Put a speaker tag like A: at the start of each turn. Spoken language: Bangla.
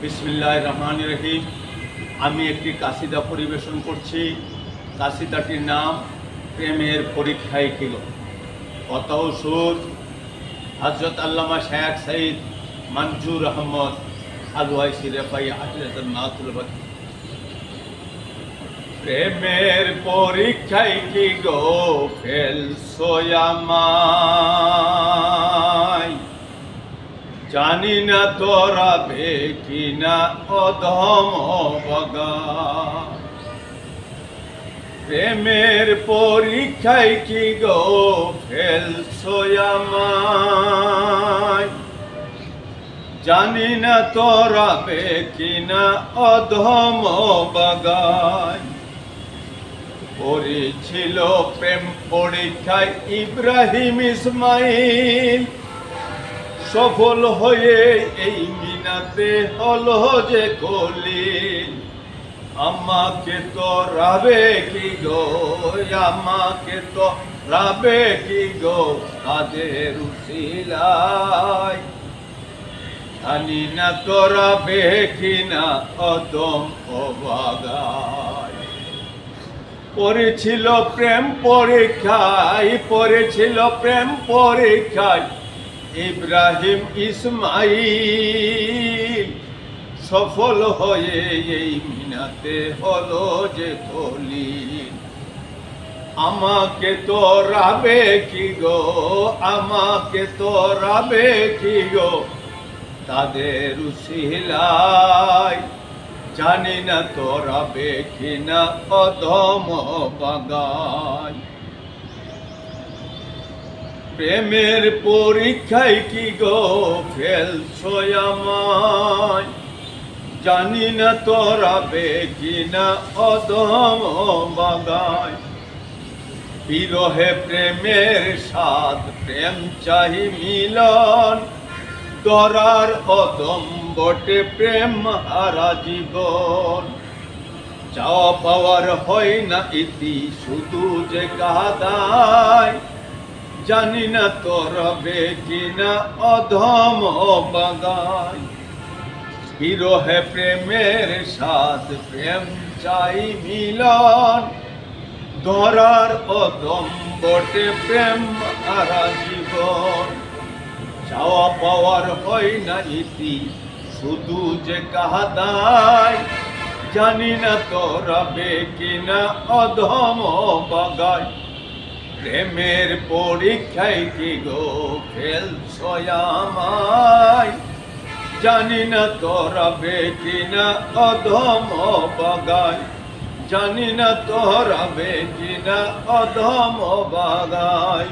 A: বিসমিল্লাহির রহমানির রহিম। আমি একটি কাসিদা পরিবেশন করছি। কাসিদাটির নাম প্রেমের পরীক্ষায় কি গো। কথা ও সুর হযরত আল্লামা শায়খ সৈয়দ মনজুর আহমদ আল-ওয়াইসি রেফাই আহলাতুল নাতুল বাকি। প্রেমের পরীক্ষায় কি গো ফেলছো আমায়, জানি না তোরা বে কিনা অধম বগা। প্রেমের পরীক্ষায় কি গো ফেলছো আমায়, জানি না তোরা বে কিনা অধম বাগায়। পড়েছিল প্রেম পরীক্ষায় ইব্রাহিম ইসমাইল, সফল হয়ে এই মিনাতে হলো যে খলিল। আমাকে তো রাবে কি গো, আমাকে তো রাবে কি গো কাদের উসিলায়, জানি না তো রাবে কিনা অদম অবাগায়। পড়েছিল প্রেম পরীক্ষায়, পড়েছিল প্রেম পরীক্ষায় ইব্রাহিম ইসমাইল, সফল হয়ে এই মিনাতে হলো যে খলিল। আমাকে তো রাবে কি গো, আমাকে তো রাবে কি গো তাদের উসিলায়, জানি না তো রাবে কিনা অধম বাগায়। প্রেমের পরীক্ষায় কি গো ফেলছো আমায়, জানি না তোরা বে কিনা অধম বাগায়। বিরহে প্রেমের স্বাদ, প্রেম চাহি মিলন, দরার অদম বটে প্রেম হারা জীবন। চাওয়া পাওয়ার হয় না ইতি, শুধু যে কাদায়, জানি না তোরা বে কিনা অধম বাগায়। বিরহে প্রেমের স্বাদ, প্রেম চাই মিলন, ধরার অদম বটে প্রেম হারা জীবন। চাওয়া পাওয়ার হয় না ইতি, শুধু যে কাদায়, জানি না তোরা বে কিনা অধম বাগায়। প্রেমের পরীক্ষায় কি গো ফেলছো আমায়, জানি না তোরা বে কিনা অধম বাগায়, জানি না তোরা বে কিনা অধম বাগায়।